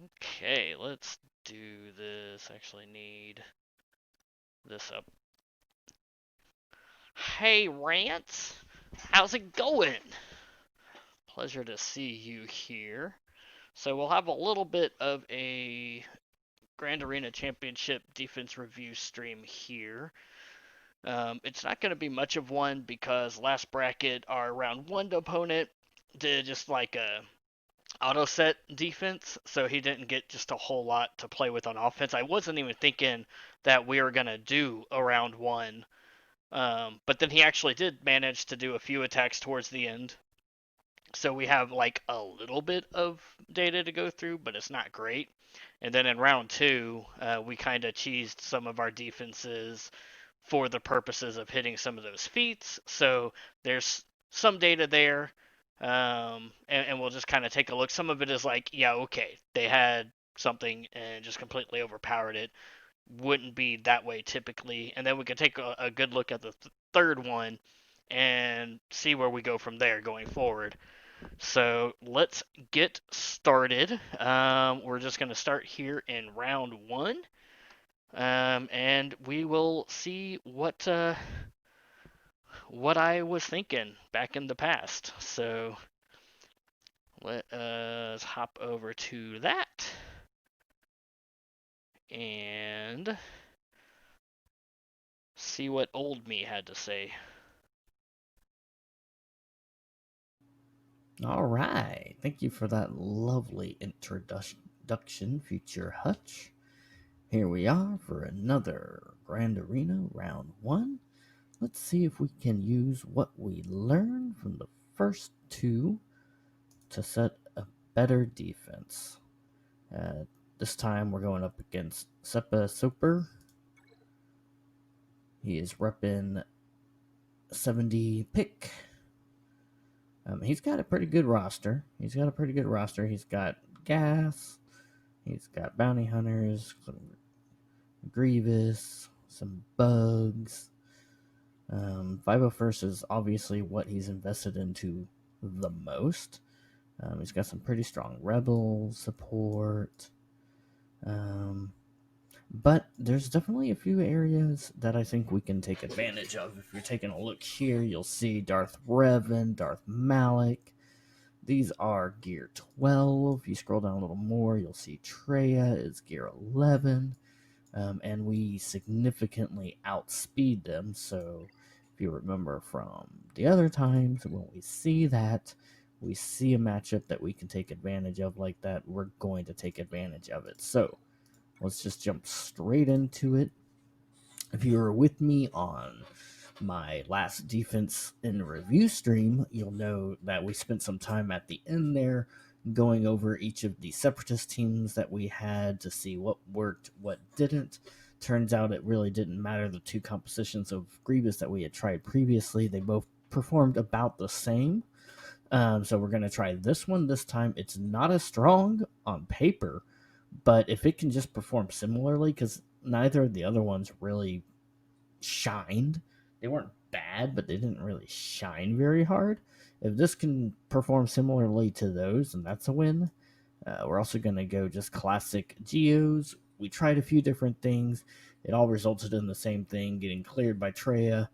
Okay, let's do this. Actually, need this up. Hey, Rance! How's it going? Pleasure to see you here. So, we'll have a little bit of a Grand Arena Championship defense review stream here. It's not going to be much of one because last bracket, our round one opponent did just like a auto set defense, so he didn't get just a whole lot to play with on offense. I wasn't even thinking that we were gonna do a round one, but then he actually did manage to do a few attacks towards the end. So we have like a little bit of data to go through, but it's not great. And then in round two, we kind of cheesed some of our defenses for the purposes of hitting some of those feats. So there's some data there, and we'll just kind of take a look. Some of it is like, yeah, okay, they had something and just completely overpowered it. Wouldn't be that way typically. And then we can take a good look at the third one and see where we go from there going forward. So let's get started. We're just going to start here in round one. And we will see what I was thinking back in the past. So let us hop over to that and see what old me had to say. All right. Thank you for that lovely introduction, Future Hutch. Here we are for another Grand Arena Round 1. Let's see if we can use what we learned from the first two to set a better defense. Uh, this time we're going up against Seppa Super. He is repping 70 pick. He's got a pretty good roster. He's got gas. He's got bounty hunters, some Grievous, some bugs. 501st is obviously what he's invested into the most. He's got some pretty strong rebel support. Um, but there's definitely a few areas that I think we can take advantage of. If you're taking a look here, you'll see Darth Revan, Darth Malik. These are gear 12. If you scroll down a little more, you'll see Traya is gear 11. And we significantly outspeed them. So, if you remember from the other times, when we see that, we see a matchup that we can take advantage of like that, we're going to take advantage of it. So, let's just jump straight into it. If you were with me on my last defense in review stream, you'll know that we spent some time at the end there going over each of the separatist teams that we had to see what worked, what didn't. Turns out it really didn't matter. The two compositions of Grievous that we had tried previously, they both performed about the same. So we're going to try this one this time. It's not as strong on paper, but if it can just perform similarly, because neither of the other ones really shined. They weren't bad, but they didn't really shine very hard. If this can perform similarly to those, then that's a win. We're also going to go just classic geos. We tried a few different things. It all resulted in the same thing, getting cleared by Treya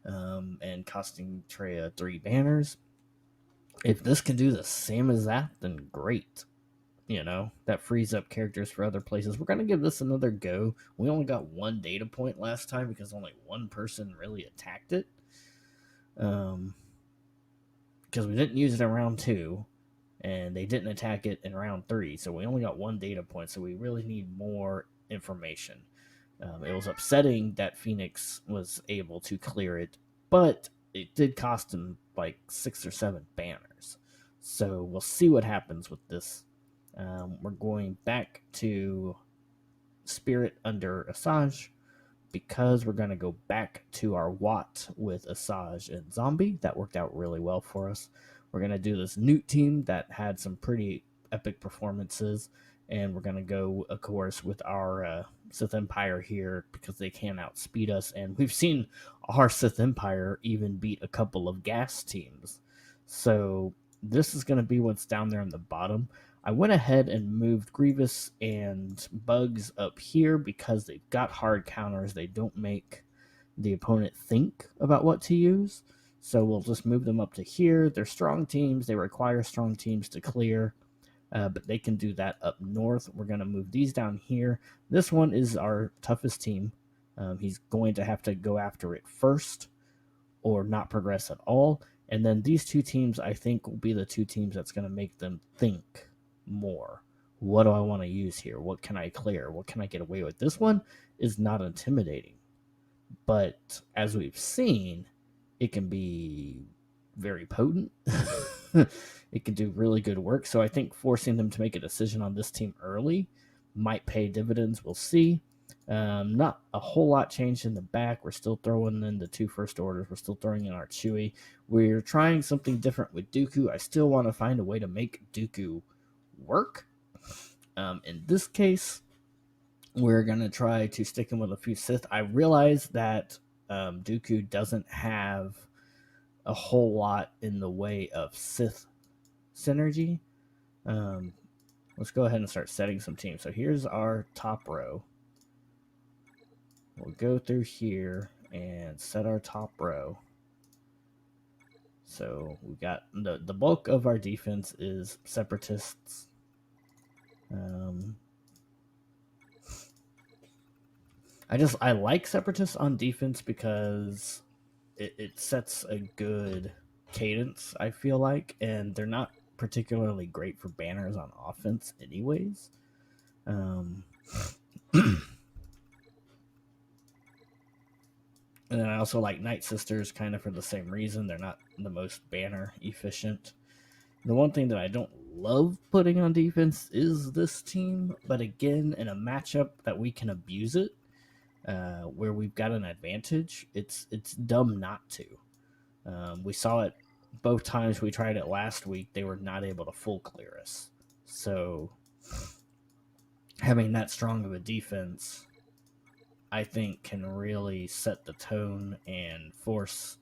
and costing Treya 3 banners. If this can do the same as that, then great. That frees up characters for other places. We're going to give this another go. We only got one data point last time because only one person really attacked it. Because we didn't use it in round 2, and they didn't attack it in round 3, so we only got one data point, so we really need more information. It was upsetting that Phoenix was able to clear it, but it did cost him like 6 or 7 banners. So we'll see what happens with this. We're going back to Spirit under Asajj because we're going to go back to our Watt with Asajj and Zombie. That worked out really well for us. We're going to do this Newt team that had some pretty epic performances, and we're going to go, of course, with our Sith Empire here because they can outspeed us, and we've seen our Sith Empire even beat a couple of gas teams. So this is going to be what's down there in the bottom. I went ahead and moved Grievous and Bugs up here because they've got hard counters. They don't make the opponent think about what to use. So we'll just move them up to here. They're strong teams. They require strong teams to clear, but they can do that up north. We're going to move these down here. This one is our toughest team. He's going to have to go after it first or not progress at all. And then these two teams, I think, will be the two teams that's going to make them think more. What do I want to use here? What can I clear? What can I get away with? This one is not intimidating. But as we've seen, it can be very potent. It can do really good work. So I think forcing them to make a decision on this team early might pay dividends. We'll see. Not a whole lot changed in the back. We're still throwing in the 2 first orders. We're still throwing in our Chewy. We're trying something different with Dooku. I still want to find a way to make Dooku work. In this case, we're going to try to stick him with a few Sith. I realize that Dooku doesn't have a whole lot in the way of Sith synergy. Let's go ahead and start setting some teams. So here's our top row. We'll go through here and set our top row. So we got the bulk of our defense is Separatists. I like Separatists on defense because it sets a good cadence, I feel like, and they're not particularly great for banners on offense anyways. And then I also like Night Sisters kind of for the same reason. They're not the most banner efficient. The one thing that I don't love putting on defense is this team, but again, in a matchup that we can abuse it, where we've got an advantage, it's dumb not to. We saw it both times we tried it last week. They were not able to full clear us. So having that strong of a defense, I think, can really set the tone and force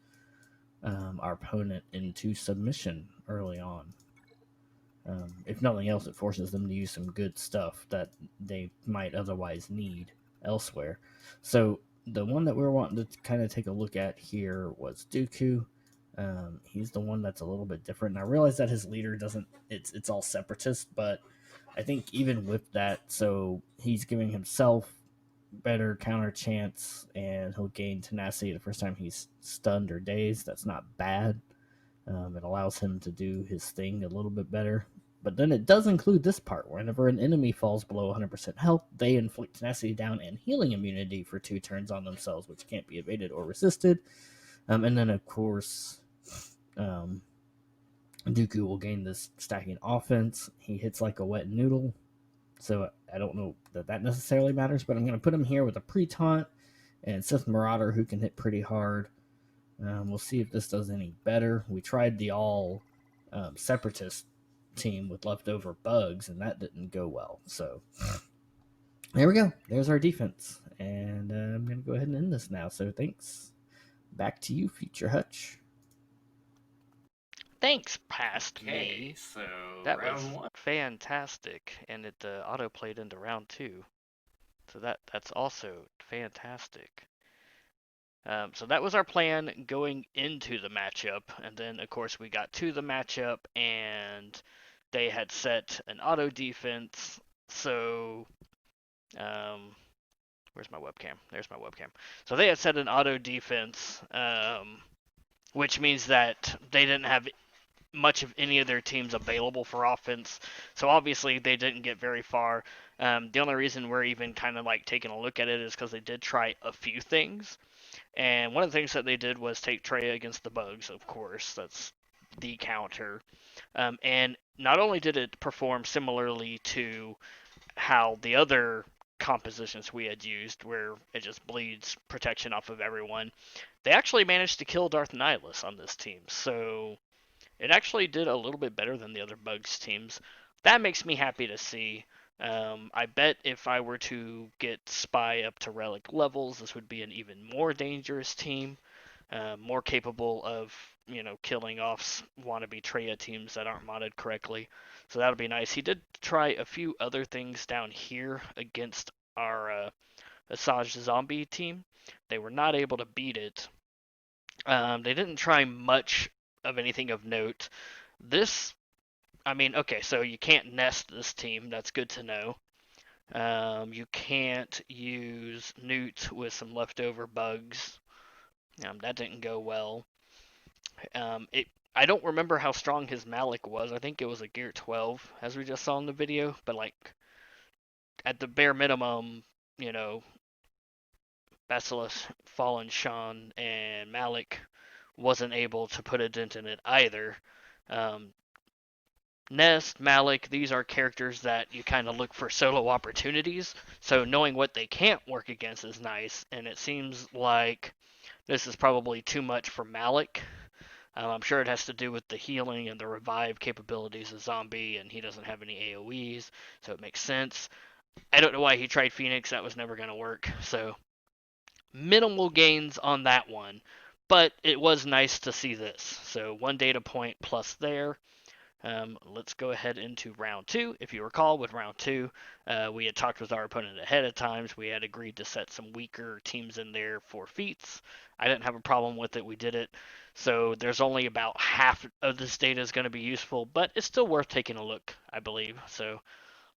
our opponent into submission early on. If nothing else, it forces them to use some good stuff that they might otherwise need elsewhere. So the one that we're wanting to kind of take a look at here was Dooku. He's the one that's a little bit different. And I realize that his leader doesn't, it's all separatist, but I think even with that, so he's giving himself better counter chance and he'll gain tenacity the first time he's stunned or dazed. That's not bad. It allows him to do his thing a little bit better. But then it does include this part. Whenever an enemy falls below 100% health, they inflict tenacity down and healing immunity for 2 turns on themselves, which can't be evaded or resisted. And then, of course, Dooku will gain this stacking offense. He hits like a wet noodle. So I don't know that necessarily matters, but I'm going to put him here with a pre-taunt and Sith Marauder, who can hit pretty hard. We'll see if this does any better. We tried the all Separatist team with leftover Bugs, and that didn't go well. So there we go. There's our defense. And I'm going to go ahead and end this now. So thanks. Back to you, Future Hutch. Thanks, past Okay, me. so That round was one. fantastic, and it auto played into round 2. So that's also fantastic. So that was our plan going into the matchup, and then of course we got to the matchup, and they had set an auto defense. So, where's my webcam? There's my webcam. So they had set an auto defense, which means that they didn't have much of any of their teams available for offense. So obviously they didn't get very far. The only reason we're even kind of like taking a look at it is because they did try a few things. And one of the things that they did was take Traya against the Bugs, of course. That's the counter. And not only did it perform similarly to how the other compositions we had used, where it just bleeds protection off of everyone, they actually managed to kill Darth Nihilus on this team. So it actually did a little bit better than the other Bugs teams. That makes me happy to see. I bet if I were to get Spy up to Relic levels, this would be an even more dangerous team. more capable of killing off wannabe Treya teams that aren't modded correctly. So that'll be nice. He did try a few other things down here against our Asajj zombie team. They were not able to beat it. They didn't try much of anything of note. This, I mean, okay, so you can't nest this team. That's good to know. You can't use Newt with some leftover bugs. That didn't go well. I don't remember how strong his Malik was. I think it was a Gear 12, as we just saw in the video. But like at the bare minimum, you know, Basilisk, Fallen Sean, and Malik wasn't able to put a dent in it either. Um, Nest, Malik, these are characters that you kind of look for solo opportunities. So knowing what they can't work against is nice. And it seems like this is probably too much for Malik. I'm sure it has to do with the healing and the revive capabilities of Zombie, and he doesn't have any AoEs, so it makes sense. I don't know why he tried Phoenix. That was never going to work. So minimal gains on that one. But it was nice to see this. So 1 data point plus there. Let's go ahead into round 2. If you recall, with round 2, we had talked with our opponent ahead of times. We had agreed to set some weaker teams in there for feats. I didn't have a problem with it. We did it. So there's only about half of this data is going to be useful, but it's still worth taking a look, I believe. So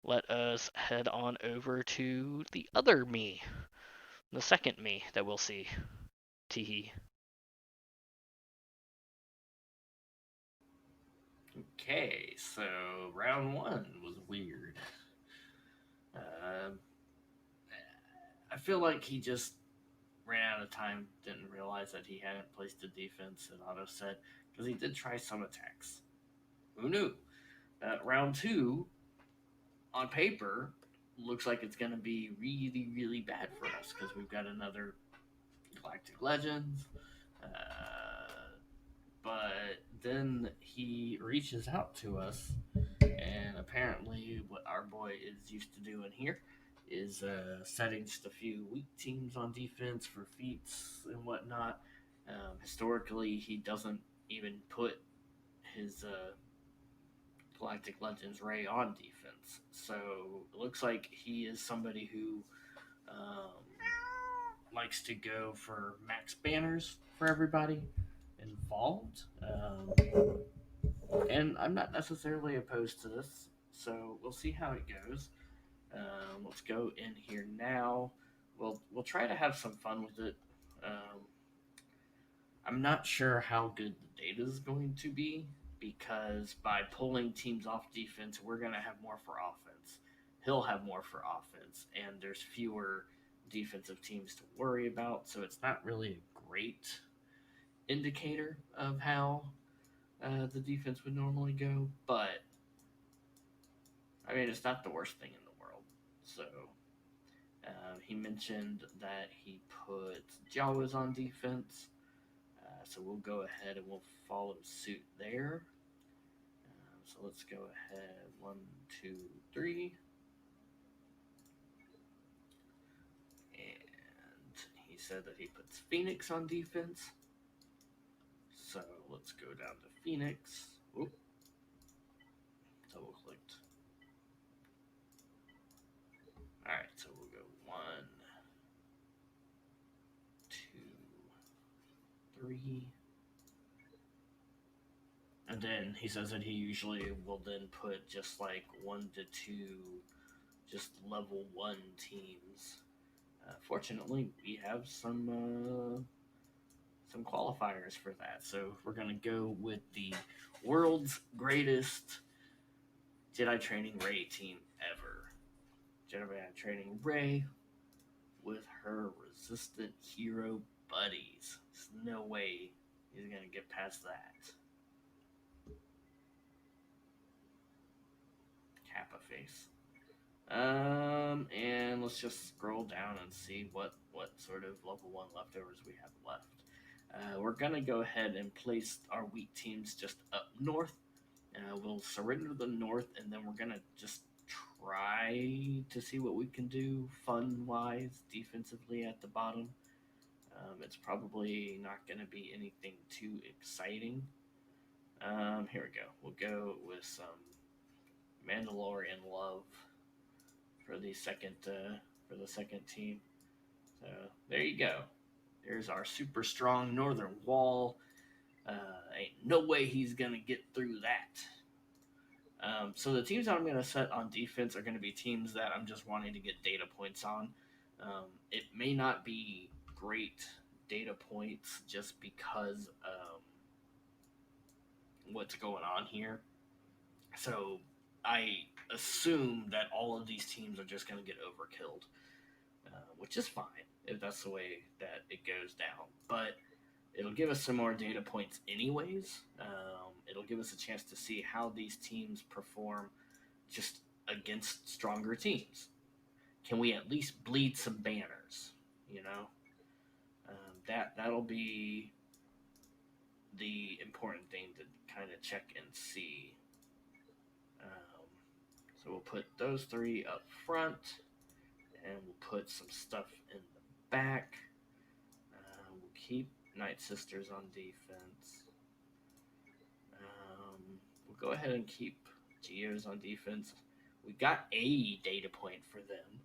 let us head on over to the other me, the second me that we'll see. Teehee. Okay, so round 1 was weird. I feel like he just ran out of time, didn't realize that he hadn't placed a defense in auto set, because he did try some attacks. Who knew? Round 2, on paper, looks like it's going to be really, really bad for us, because we've got another Galactic Legends. But then he reaches out to us, and apparently, what our boy is used to doing here is setting just a few weak teams on defense for feats and whatnot. Historically, he doesn't even put his Galactic Legends Ray on defense. So it looks like he is somebody who likes to go for max banners for everybody involved. And I'm not necessarily opposed to this, so we'll see how it goes. Let's go in here now. We'll try to have some fun with it. I'm not sure how good the data is going to be, because by pulling teams off defense, we're going to have more for offense. He'll have more for offense, and there's fewer defensive teams to worry about, so it's not really a great indicator of how the defense would normally go, but I mean, it's not the worst thing in the world. So he mentioned that he put Jawas on defense, so we'll go ahead and we'll follow suit there. So let's go ahead. 1, 2, 3. And he said that he puts Phoenix on defense. So let's go down to Phoenix. Oop. Double clicked. Alright, so we'll go 1, 2, 3. And then he says that he usually will then put just like 1 to 2 just level 1 teams. Fortunately, we have some qualifiers for that. So we're going to go with the world's greatest Jedi Training Ray team ever. Jedi Training Ray with her resistant hero buddies. There's no way he's going to get past that. Kappa face. And let's just scroll down and see what sort of level 1 leftovers we have left. We're going to go ahead and place our weak teams just up north. We'll surrender the north, and then we're going to just try to see what we can do fun-wise defensively at the bottom. It's probably not going to be anything too exciting. Here we go. We'll go with some Mandalorian love for the second team. So there you go. There's our super strong northern wall. Ain't no way he's gonna get through that. So the teams I'm going to set on defense are going to be teams that I'm just wanting to get data points on. It may not be great data points just because what's going on here. So I assume that all of these teams are just going to get overkilled, which is fine if that's the way that it goes down. But it'll give us some more data points, anyways. It'll give us a chance to see how these teams perform just against stronger teams. Can we at least bleed some banners? You know, that'll be the important thing to kind of check and see. Um, so we'll put those three up front, and we'll put some stuff in the back. We'll keep Night Sisters on defense. We'll go ahead and keep Geos on defense. We got a data point for them.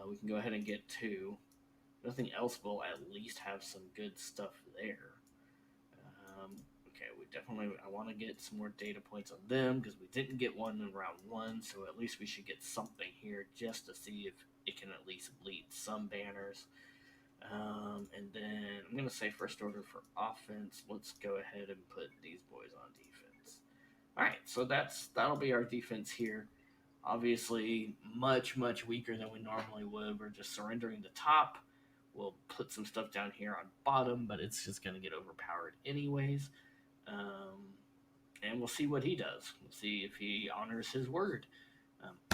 We can go ahead and get two. Nothing else will at least have some good stuff there. Okay, we definitely I want to get some more data points on them because we didn't get one in round one, so at least we should get something here just to see if it can at least bleed some banners. And then I'm gonna say first order for offense. Let's go ahead and put these boys on defense. All right, so that'll be our defense here. Obviously, much weaker than we normally would. We're just surrendering the top. We'll put some stuff down here on bottom, but it's just going to get overpowered anyways. And we'll see what he does. We'll see if he honors his word.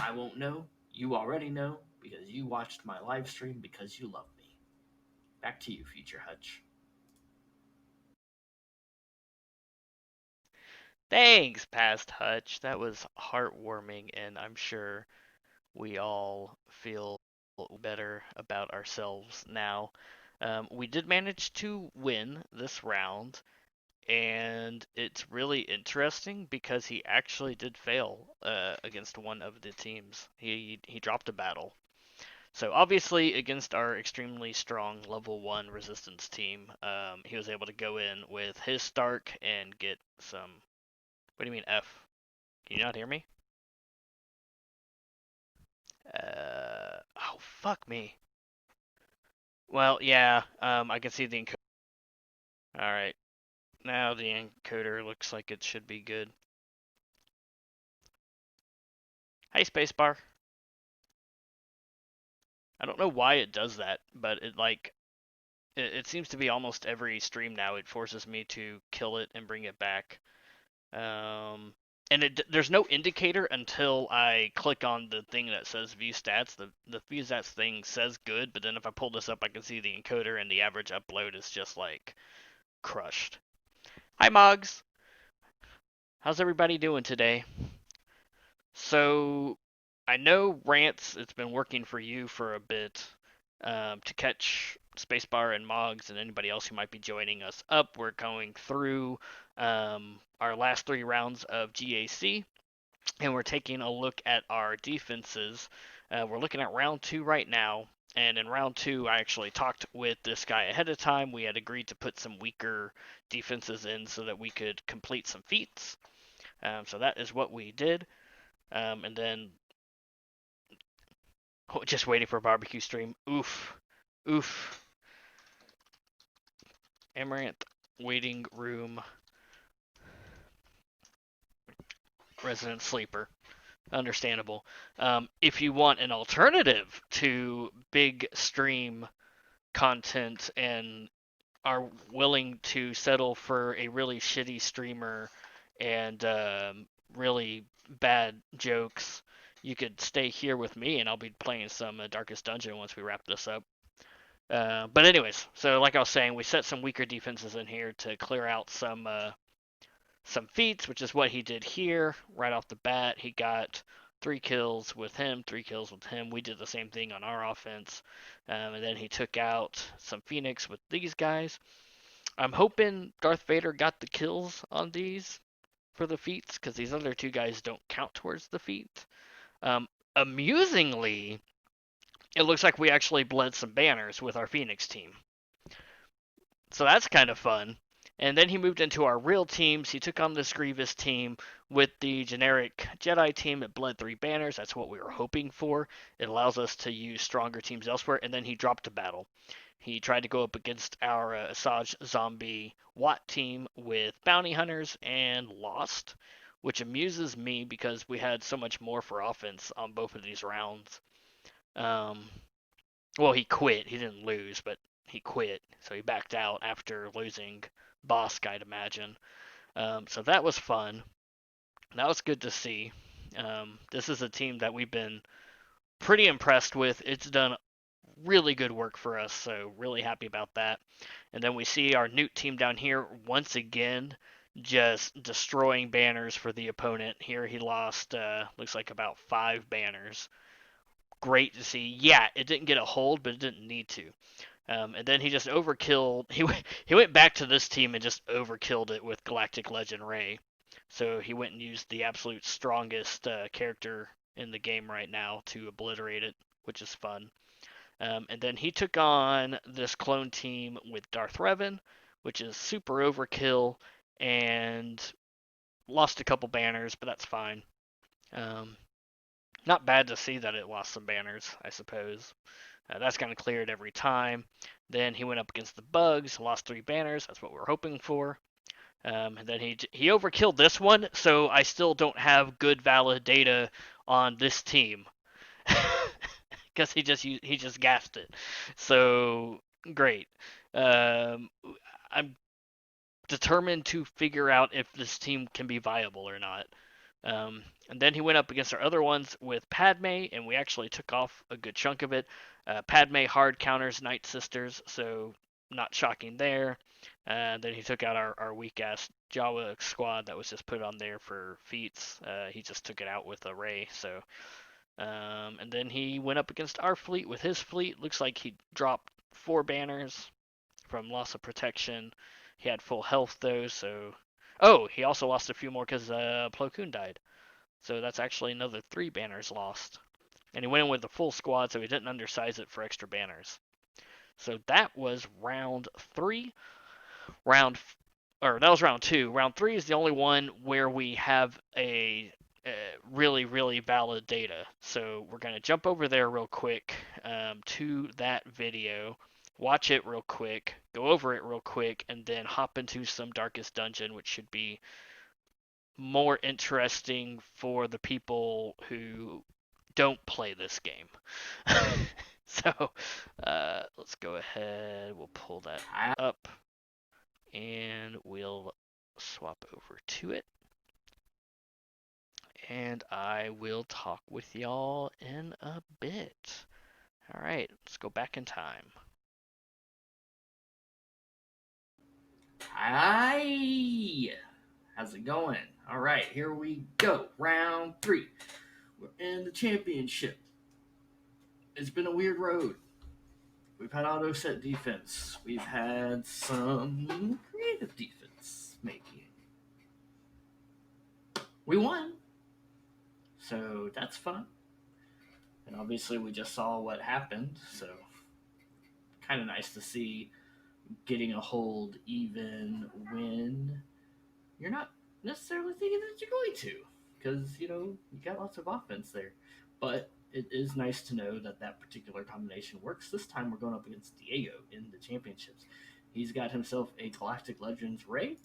I won't know. You already know because you watched my live stream because you love me. Back to you, Future Hutch. Thanks, Past Hutch. That was heartwarming, and I'm sure we all feel better about ourselves now. We did manage to win this round, and it's really interesting because he actually did fail against one of the teams. He dropped a battle. So obviously against our extremely strong level 1 resistance team, he was able to go in with his Stark and get some. What do you mean F? Can you not hear me? Oh fuck me. Well, yeah. I can see the encoder. All right. Now the encoder looks like it should be good. Hey, spacebar. I don't know why it does that, but it seems to be almost every stream now. It forces me to kill it and bring it back. And there's no indicator until I click on the thing that says view stats. The view stats thing says good, but then if I pull this up, I can see the encoder and the average upload is just like crushed. Hi, Moggs. How's everybody doing today? So I know rants. It's been working for you for a bit. To catch Spacebar and Moggs and anybody else who might be joining us up, we're going through our last 3 rounds of GAC, and we're taking a look at our defenses. We're looking at round 2 right now, and in round 2, I actually talked with this guy ahead of time. We had agreed to put some weaker defenses in so that we could complete some feats. So that is what we did. And then just waiting for a barbecue stream. Oof. Amaranth waiting room resident sleeper. Understandable. If you want an alternative to big stream content and are willing to settle for a really shitty streamer and really bad jokes, you could stay here with me and I'll be playing some Darkest Dungeon once we wrap this up. But anyways, so like I was saying, we set some weaker defenses in here to clear out some feats, which is what he did here right off the bat. He got 3 kills with him, 3 kills with him. We did the same thing on our offense. And then he took out some Phoenix with these guys. I'm hoping Darth Vader got the kills on these for the feats, because these other 2 guys don't count towards the feat. Amusingly, it looks like we actually bled some banners with our Phoenix team. So that's kind of fun. And then he moved into our real teams. He took on this Grievous team with the generic Jedi team. It bled 3 banners. That's what we were hoping for. It allows us to use stronger teams elsewhere. And then he dropped a battle. He tried to go up against our Asajj Zombie Watt team with bounty hunters and lost, which amuses me because we had so much more for offense on both of these rounds. Well, he quit. He didn't lose, but he quit. So he backed out after losing Bossk, I'd imagine. So that was fun. That was good to see. This is a team that we've been pretty impressed with. It's done really good work for us, so really happy about that. And then we see our Newt team down here once again just destroying banners for the opponent. Here he lost, looks like about 5 banners. Great to see. Yeah, it didn't get a hold, but it didn't need to. And then he just overkilled. He went back to this team and just overkilled it with Galactic Legend Rey. So he went and used the absolute strongest character in the game right now to obliterate it, which is fun. And then he took on this clone team with Darth Revan, which is super overkill, and lost a couple banners, but that's fine. Not bad to see that it lost some banners, I suppose. That's going to clear it every time. Then he went up against the Bugs, lost 3 banners. That's what we were hoping for. And then he overkilled this one, so I still don't have good valid data on this team because he just gassed it. So great. I'm determined to figure out if this team can be viable or not. And then he went up against our other ones with Padme, and we actually took off a good chunk of it. Padme hard counters Night Sisters, so not shocking there. Then he took out our weak-ass Jawa squad that was just put on there for feats. He just took it out with a Rey, so... and then he went up against our fleet with his fleet. Looks like he dropped 4 banners from loss of protection. He had full health, though, so... Oh, he also lost a few more because Plo Koon died. So that's actually another 3 banners lost. And he went in with a full squad, so he didn't undersize it for extra banners. So that was round 3. That was round 2. Round 3 is the only one where we have a really, really valid data. So we're going to jump over there real quick to that video. Watch it real quick, go over it real quick, and then hop into some Darkest Dungeon, which should be more interesting for the people who don't play this game. So let's go ahead. We'll pull that up, and we'll swap over to it. And I will talk with y'all in a bit. All right, let's go back in time. Hi! How's it going? All right, here we go. Round 3. We're in the championship. It's been a weird road. We've had auto set defense. We've had some creative defense making. We won. So that's fun. And obviously we just saw what happened. So kind of nice to see getting a hold even when you're not necessarily thinking that you're going to, because you got lots of offense there. But it is nice to know that particular combination works. This time we're going up against Diego in the championships. He's got himself a Galactic Legends Rey,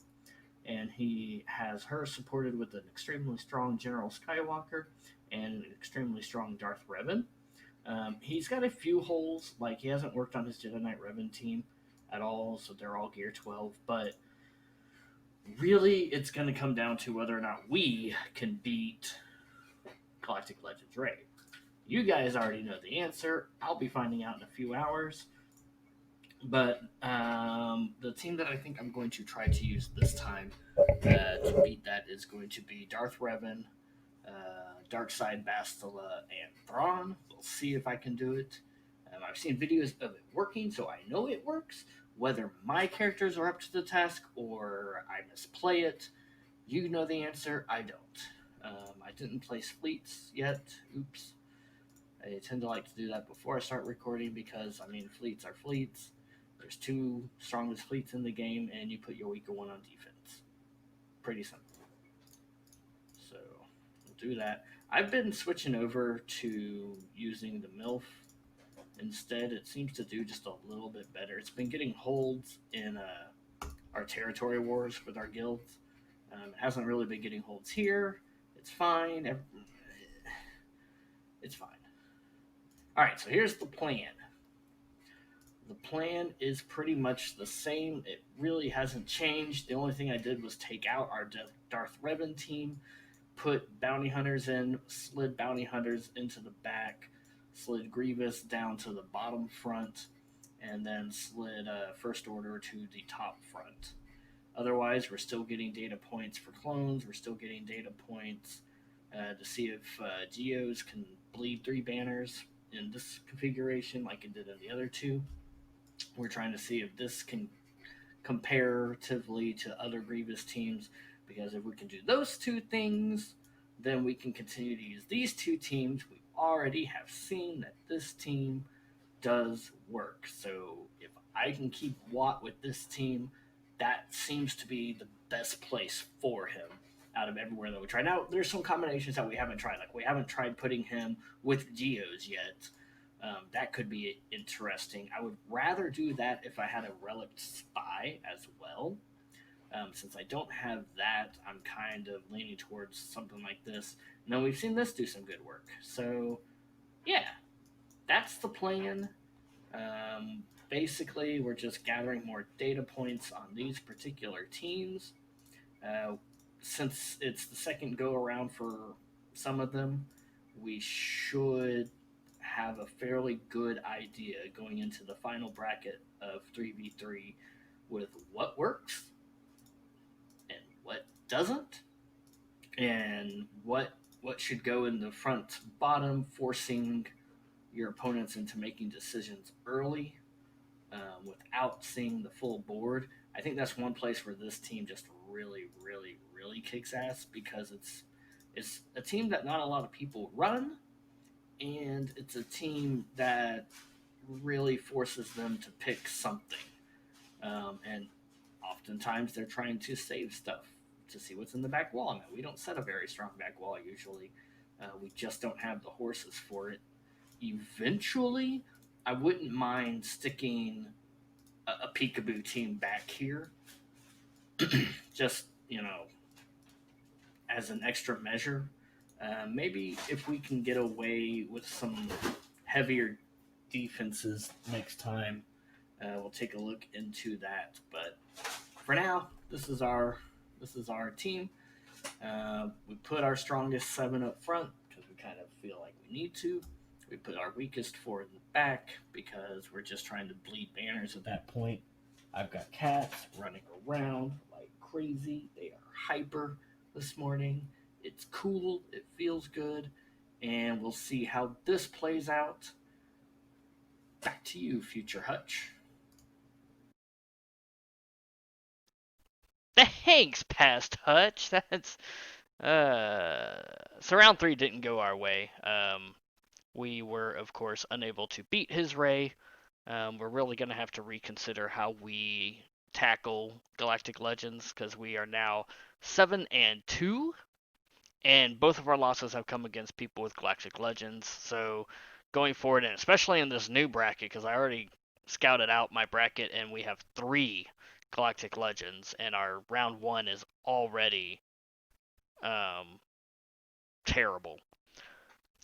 and he has her supported with an extremely strong General Skywalker and an extremely strong Darth Revan. He's got a few holes, like he hasn't worked on his Jedi Knight Revan team at all, so they're all Gear 12, but really it's going to come down to whether or not we can beat Galactic Legends Rey. You guys already know the answer. I'll be finding out in a few hours. But the team that I think I'm going to try to use this time to beat that is going to be Darth Revan, Darkseid, Bastila, and Thrawn. We'll see if I can do it. I've seen videos of it working, so I know it works. Whether my characters are up to the task or I misplay it, you know the answer. I don't. I didn't place fleets yet. Oops. I tend to like to do that before I start recording because, I mean, fleets are fleets. There's two strongest fleets in the game, and you put your weaker one on defense. Pretty simple. So we'll do that. I've been switching over to using the MILF instead. It seems to do just a little bit better. It's been getting holds in our territory wars with our guilds. It hasn't really been getting holds here. It's fine. It's fine. All right, so here's the plan. The plan is pretty much the same. It really hasn't changed. The only thing I did was take out our Darth Revan team, put bounty hunters in, slid bounty hunters into the back, slid Grievous down to the bottom front, and then slid First Order to the top front. Otherwise, we're still getting data points for clones. We're still getting data points to see if Geos can bleed 3 banners in this configuration like it did in the other 2. We're trying to see if this can comparatively to other Grievous teams, because if we can do those 2 things, then we can continue to use these 2 teams. We already have seen that this team does work. So if I can keep Watt with this team, that seems to be the best place for him out of everywhere that we try. Now, there's some combinations that we haven't tried. Like, we haven't tried putting him with Geos yet. That could be interesting. I would rather do that if I had a Relic Spy as well. Since I don't have that, I'm kind of leaning towards something like this. And then we've seen this do some good work. So, yeah, that's the plan. Basically, we're just gathering more data points on these particular teams. Since it's the second go around for some of them, we should have a fairly good idea going into the final bracket of 3v3 with what works and what doesn't, and what should go in the front bottom, forcing your opponents into making decisions early without seeing the full board. I think that's one place where this team just really, really, really kicks ass, because it's a team that not a lot of people run, and it's a team that really forces them to pick something. And oftentimes they're trying to save stuff to see what's in the back wall. Now, we don't set a very strong back wall usually. We just don't have the horses for it. Eventually, I wouldn't mind sticking a peekaboo team back here. Just, as an extra measure. Maybe if we can get away with some heavier defenses next time, we'll take a look into that. But for now, this is our team. We put our strongest 7 up front because we kind of feel like we need to. We put our weakest 4 in the back because we're just trying to bleed banners at that point. I've got cats running around like crazy. They are hyper this morning. It's cool. It feels good. And we'll see how this plays out. Back to you, Future Hutch. Thanks, Past Hutch. That's so round 3 didn't go our way. We were, of course, unable to beat his Ray. We're really going to have to reconsider how we tackle Galactic Legends, because we are now 7-2, and both of our losses have come against people with Galactic Legends. So going forward, and especially in this new bracket, because I already scouted out my bracket, and we have 3 Galactic Legends, and our round 1 is already terrible.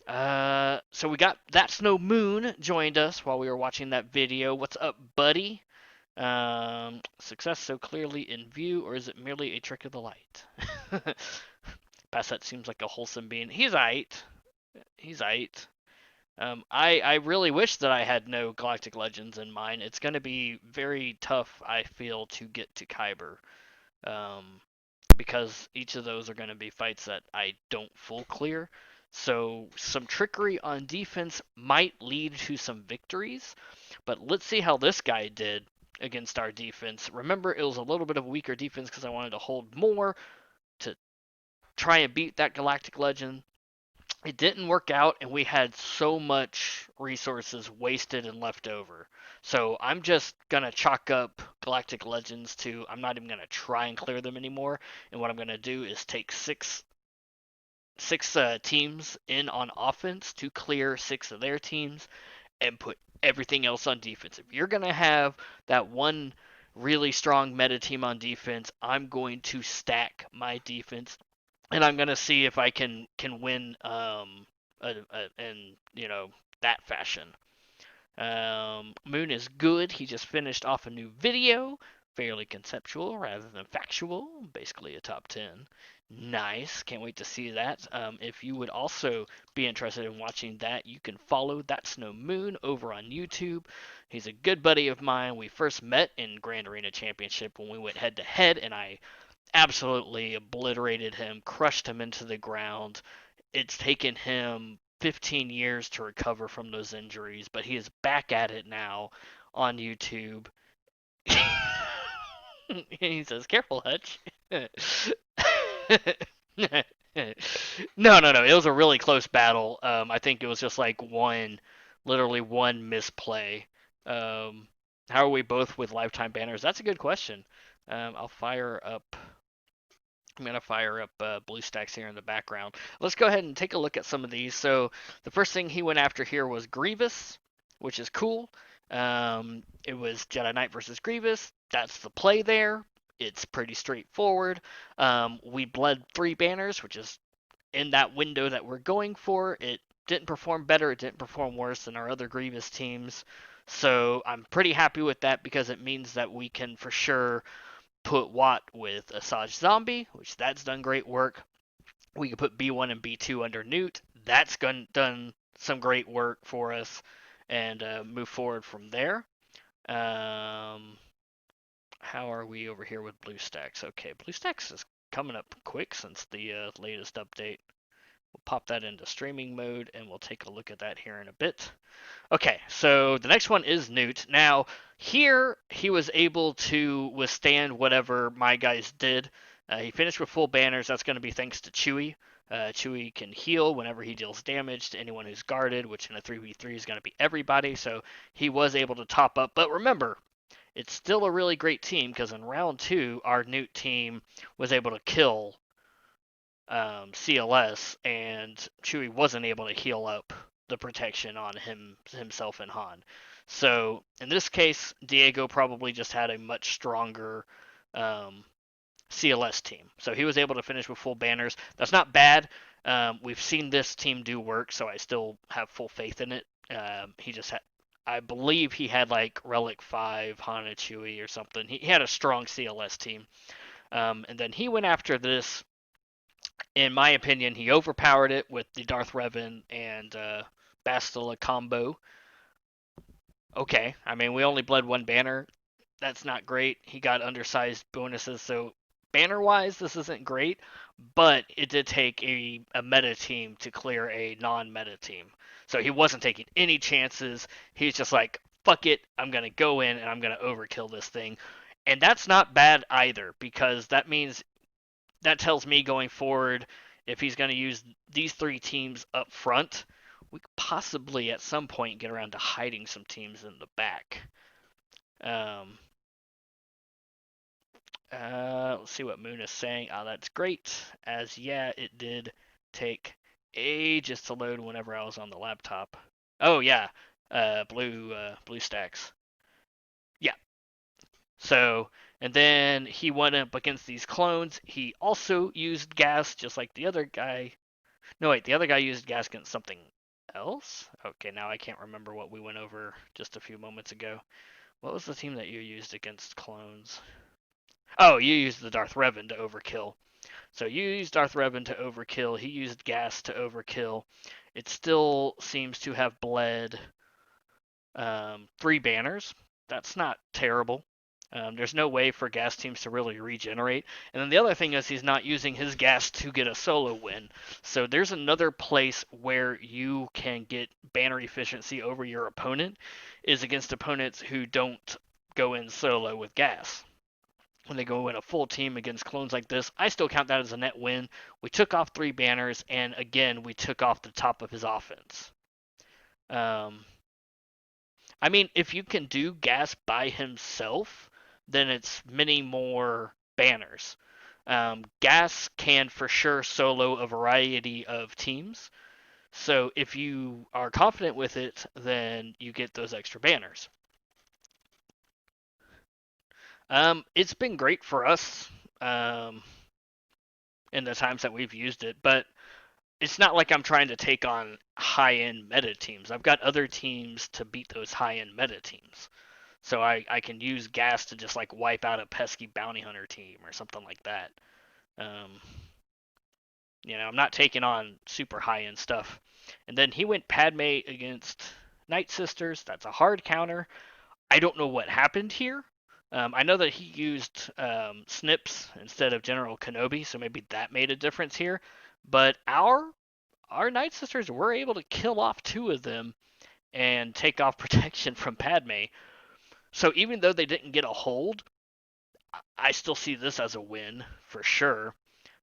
So we got That's No Moon joined us while we were watching that video. What's up, buddy? Success so clearly in view, or is it merely a trick of the light? Bassett seems like a wholesome being. He's aight. I really wish that I had no Galactic Legends in mine. It's going to be very tough, I feel, to get to Kyber. Because each of those are going to be fights that I don't full clear. So some trickery on defense might lead to some victories, but let's see how this guy did against our defense. Remember, it was a little bit of a weaker defense because I wanted to hold more to try and beat that Galactic Legend. It didn't work out, and we had so much resources wasted and left over. So I'm just gonna chalk up Galactic Legends to I'm not even gonna try and clear them anymore. And what I'm gonna do is take six teams in on offense to clear 6 of their teams and put everything else on defense. If you're gonna have that one really strong meta team on defense, I'm going to stack my defense, and I'm gonna see if I can win in that fashion. Moon is good. He just finished off a new video, fairly conceptual rather than factual, basically a top 10. Nice. Can't wait to see that. If you would also be interested in watching that, you can follow That's No Moon over on YouTube. He's a good buddy of mine. We first met in Grand Arena Championship when we went head to head, and I absolutely obliterated him, crushed him into the ground. It's taken him 15 years to recover from those injuries, but he is back at it now on YouTube. He says, "Careful, Hutch." No. It was a really close battle. I think it was just like literally one misplay. How are we both with lifetime banners? That's a good question. I'll fire up. I'm going to fire up BlueStacks here in the background. Let's go ahead and take a look at some of these. So the first thing he went after here was Grievous, which is cool. It was Jedi Knight versus Grievous. That's the play there. It's pretty straightforward. We bled 3 banners, which is in that window that we're going for. It didn't perform better. It didn't perform worse than our other Grievous teams. So I'm pretty happy with that because it means that we can for sure put Watt with Asajj Zombie, which that's done great work. We could put B1 and B2 under Newt. That's done some great work for us, and move forward from there. How are we over here with BlueStacks? Okay, BlueStacks is coming up quick since the latest update. We'll pop that into streaming mode, and we'll take a look at that here in a bit. Okay, so the next one is Newt. Now, here he was able to withstand whatever my guys did. He finished with full banners. That's going to be thanks to Chewie. Chewie can heal whenever he deals damage to anyone who's guarded, which in a 3v3 is going to be everybody. So he was able to top up. But remember, it's still a really great team because in round 2, our Newt team was able to kill CLS, and Chewie wasn't able to heal up the protection on himself and Han. So in this case, Diego probably just had a much stronger CLS team. So he was able to finish with full banners. That's not bad. We've seen this team do work, so I still have full faith in it. He just had, I believe he had like Relic 5, Han and Chewie or something. He had a strong CLS team. And then he went after this. In my opinion, he overpowered it with the Darth Revan and Bastila combo. Okay, I mean, we only bled 1 banner. That's not great. He got undersized bonuses, so banner-wise, this isn't great, but it did take a meta team to clear a non-meta team. So he wasn't taking any chances. He's just like, fuck it, I'm going to go in and I'm going to overkill this thing. And that's not bad either, because that means that tells me going forward, if he's going to use these 3 teams up front, we could possibly at some point get around to hiding some teams in the back. Let's see what Moon is saying. That's great. As yeah, it did take ages to load whenever I was on the laptop. Oh yeah, BlueStacks. Yeah. So, and then he went up against these clones. He also used gas, just like the other guy. No, wait, the other guy used gas against something else? Okay, now I can't remember what we went over just a few moments ago. What was the team that you used against clones? Oh, you used the Darth Revan to overkill. So you used Darth Revan to overkill. He used gas to overkill. It still seems to have bled 3 banners. That's not terrible. There's no way for gas teams to really regenerate. And then the other thing is he's not using his gas to get a solo win. So there's another place where you can get banner efficiency over your opponent is against opponents who don't go in solo with gas. When they go in a full team against clones like this, I still count that as a net win. We took off 3 banners, and again, we took off the top of his offense. I mean, if you can do gas by himself, then it's many more banners. Gas can for sure solo a variety of teams. So if you are confident with it, then you get those extra banners. It's been great for us in the times that we've used it, but it's not like I'm trying to take on high-end meta teams. I've got other teams to beat those high-end meta teams. So I can use gas to just like wipe out a pesky bounty hunter team or something like that. I'm not taking on super high-end stuff. And then he went Padme against Night Sisters. That's a hard counter. I don't know what happened here. I know that he used Snips instead of General Kenobi, so maybe that made a difference here. But our Night Sisters were able to kill off 2 of them and take off protection from Padme. So even though they didn't get a hold, I still see this as a win for sure.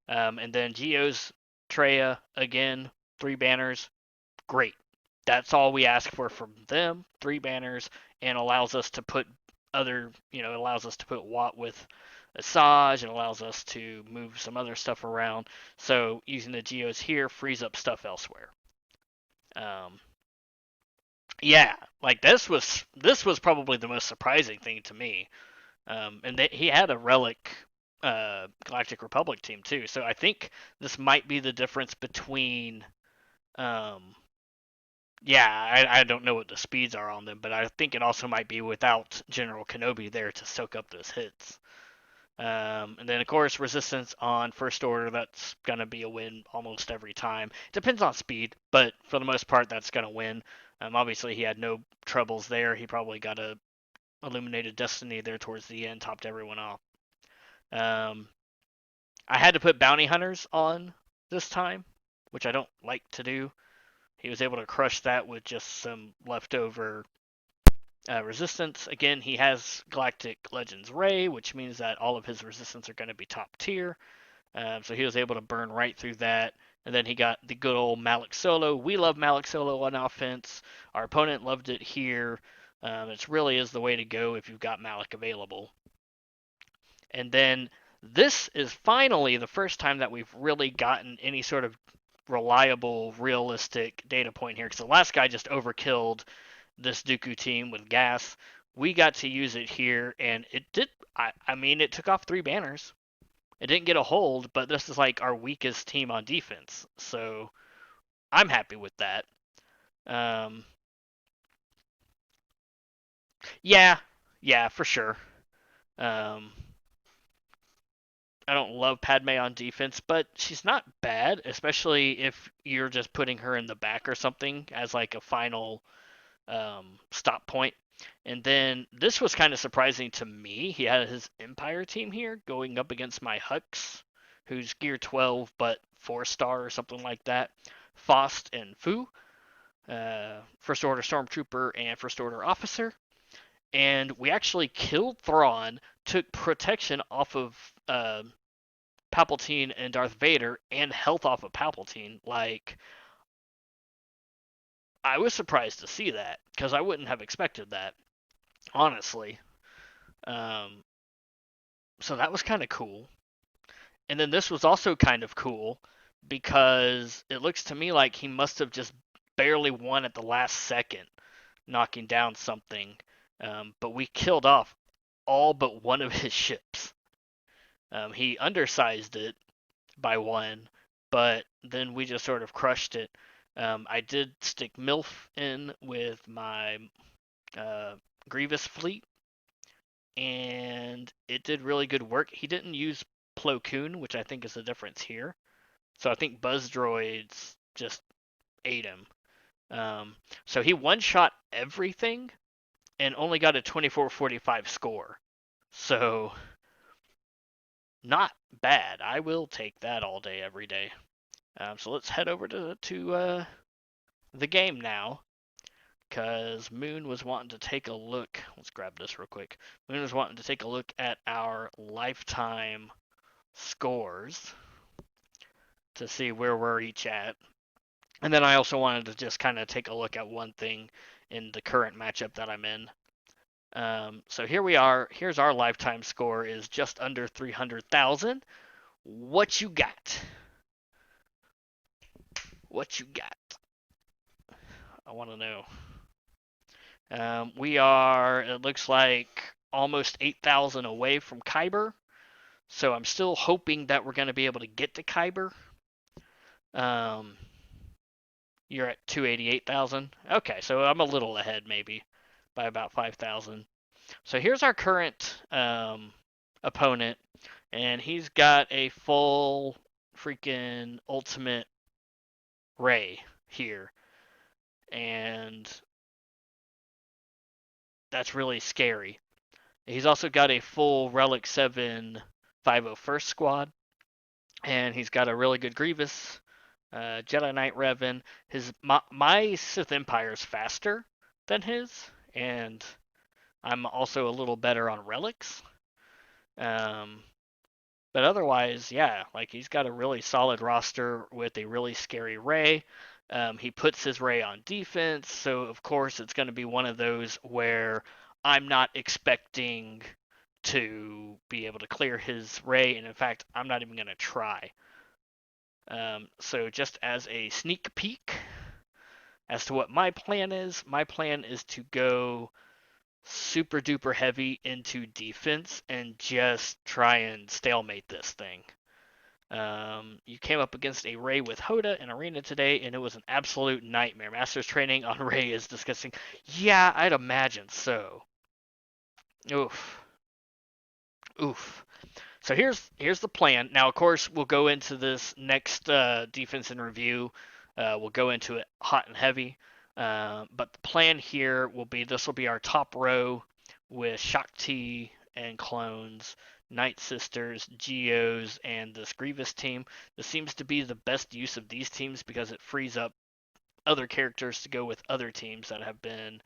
And then Geo's Traya, again, 3 banners. Great. That's all we ask for from them. 3 banners, and allows us to put allows us to put Watt with Asajj, and allows us to move some other stuff around. So using the Geos here frees up stuff elsewhere. Yeah, like this was probably the most surprising thing to me. And he had a Relic Galactic Republic team too, so I think this might be the difference between. I don't know what the speeds are on them, but I think it also might be without General Kenobi there to soak up those hits. And then, of course, Resistance on First Order, that's going to be a win almost every time. Depends on speed, but for the most part, that's going to win. Obviously, he had no troubles there. He probably got a Illuminated Destiny there towards the end, topped everyone off. I had to put Bounty Hunters on this time, which I don't like to do. He was able to crush that with just some leftover resistance. Again, he has Galactic Legends Ray, which means that all of his resistance are going to be top tier. So he was able to burn right through that. And then he got the good old Malak Solo. We love Malak Solo on offense. Our opponent loved it here. It really is the way to go if you've got Malak available. And then this is finally the first time that we've really gotten any sort of reliable, realistic data point here. Because the last guy just overkilled this Dooku team with gas. We got to use it here, and it did. I mean, it took off 3 banners. It didn't get a hold, but this is like our weakest team on defense, so I'm happy with that. Yeah, for sure. I don't love Padme on defense, but she's not bad, especially if you're just putting her in the back or something as like a final stop point. And then this was kind of surprising to me. He had his Empire team here going up against my Hux, who's gear 12 but 4-star or something like that. Faust and Fu, First Order Stormtrooper and First Order Officer. And we actually killed Thrawn, took protection off of Palpatine and Darth Vader, and health off of Palpatine. Like, I was surprised to see that, because I wouldn't have expected that, honestly. So that was kind of cool. And then this was also kind of cool, because it looks to me like he must have just barely won at the last second, knocking down something. But we killed off all but one of his ships. He undersized it by 1, but then we just sort of crushed it. I did stick MILF in with my Grievous fleet, and it did really good work. He didn't use Plo Koon, which I think is the difference here. So I think Buzz Droids just ate him. So he one-shot everything and only got a 24-45 score. So, not bad. I will take that all day, every day. So let's head over to the game now, because Moon was wanting to take a look. Let's grab this real quick. Moon was wanting to take a look at our lifetime scores to see where we're each at. And then I also wanted to just kind of take a look at one thing in the current matchup that I'm in. So here we are. Here's our lifetime score is just under 300,000. What you got? What you got? I want to know. We are, it looks like, almost 8,000 away from Kyber. So I'm still hoping that we're going to be able to get to Kyber. You're at 288,000. Okay, so I'm a little ahead maybe by about 5,000. So here's our current opponent, and he's got a full freaking ultimate Ray here. And that's really scary. He's also got a full Relic 7 501st squad, and he's got a really good Grievous, Jedi Knight Revan. My Sith Empire is faster than his, and I'm also a little better on relics. But otherwise, yeah, like he's got a really solid roster with a really scary Rey. He puts his Rey on defense, so of course it's going to be one of those where I'm not expecting to be able to clear his Rey, and in fact, I'm not even going to try. So just as a sneak peek as to what my plan is to go super duper heavy into defense and just try and stalemate this thing. You came up against a Rey with Hoda in Arena today, and it was an absolute nightmare. Master's training on Rey is disgusting. Yeah, I'd imagine so. Oof. Oof. So here's the plan. Now, of course, we'll go into this next defense and review. We'll go into it hot and heavy. But the plan here will be, this will be our top row with Shakti and clones, Night Sisters, Geos, and this Grievous team. This seems to be the best use of these teams because it frees up other characters to go with other teams that have been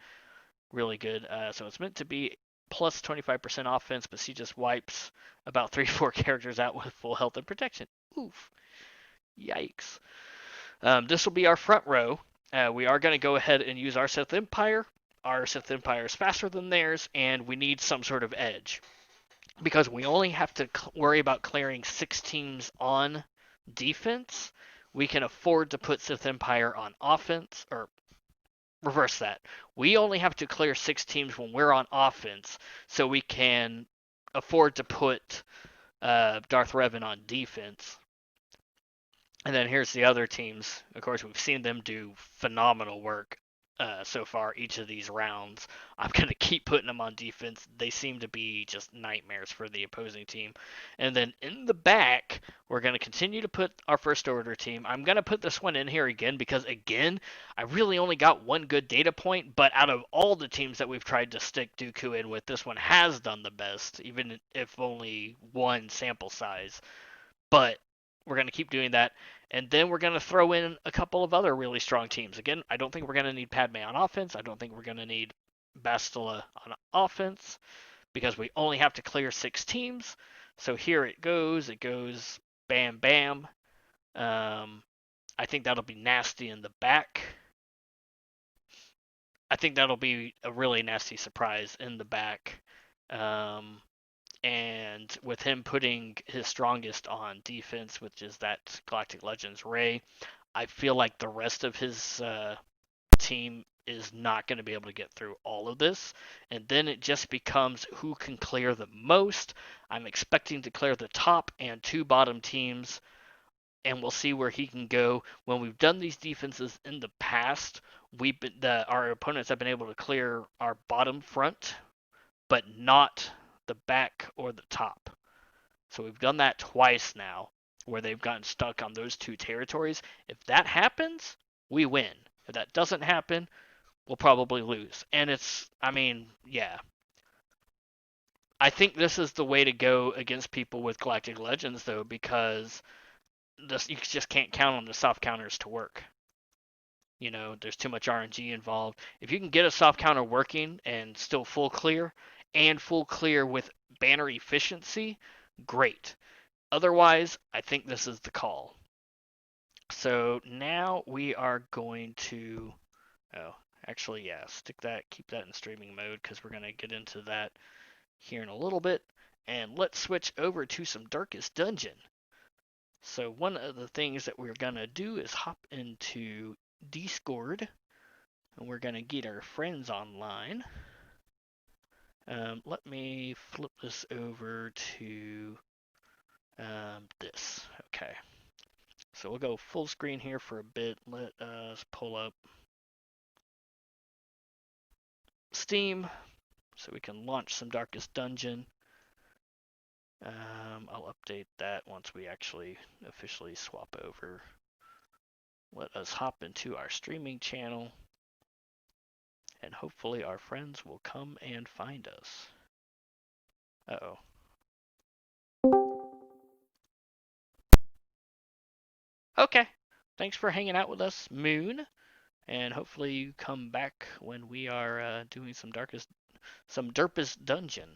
really good. So it's meant to be plus 25% offense, but she just wipes about 3-4 characters out with full health and protection. Oof. Yikes. This will be our front row. We are going to go ahead and use our Sith Empire. Our Sith Empire is faster than theirs, and we need some sort of edge. Because we only have to worry about clearing 6 teams on defense, we can afford to put Sith Empire on offense, or reverse that. We only have to clear 6 teams when we're on offense, so we can afford to put Darth Revan on defense. And then here's the other teams. Of course, we've seen them do phenomenal work so far each of these rounds. I'm going to keep putting them on defense. They seem to be just nightmares for the opposing team. And then in the back, we're going to continue to put our first order team. I'm going to put this one in here again because, again, I really only got one good data point, but out of all the teams that we've tried to stick Dooku in with, this one has done the best, even if only one sample size. But we're going to keep doing that. And then we're going to throw in a couple of other really strong teams. Again, I don't think we're going to need Padme on offense. I don't think we're going to need Bastila on offense because we only have to clear 6 teams. So here it goes. It goes bam, bam. I think that'll be nasty in the back. I think that'll be a really nasty surprise in the back. And with him putting his strongest on defense, which is that Galactic Legends Rey, I feel like the rest of his team is not going to be able to get through all of this. And then it just becomes who can clear the most. I'm expecting to clear the top and 2 bottom teams, and we'll see where he can go. When we've done these defenses in the past, our opponents have been able to clear our bottom front, but not the back or the top. So we've done that twice now, where they've gotten stuck on those 2 territories. If that happens, we win. If that doesn't happen, we'll probably lose. And yeah. I think this is the way to go against people with Galactic Legends, though, because you just can't count on the soft counters to work. You know, there's too much RNG involved. If you can get a soft counter working and still full clear, and full clear with banner efficiency, great. Otherwise, I think this is the call. So now we are going to, oh, actually, yeah, keep that in streaming mode because we're going to get into that here in a little bit. And let's switch over to some Darkest Dungeon. So one of the things that we're going to do is hop into Discord, and we're going to get our friends online. Let me flip this over to this. Okay. So we'll go full screen here for a bit. Let us pull up Steam so we can launch some Darkest Dungeon. I'll update that once we actually officially swap over. Let us hop into our streaming channel, and hopefully our friends will come and find us. Uh-oh. Okay. Thanks for hanging out with us, Moon. And hopefully you come back when we are doing some Derpest Dungeon.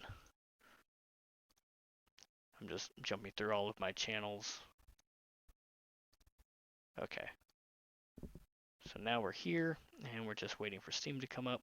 I'm just jumping through all of my channels. Okay. So now we're here, and we're just waiting for Steam to come up.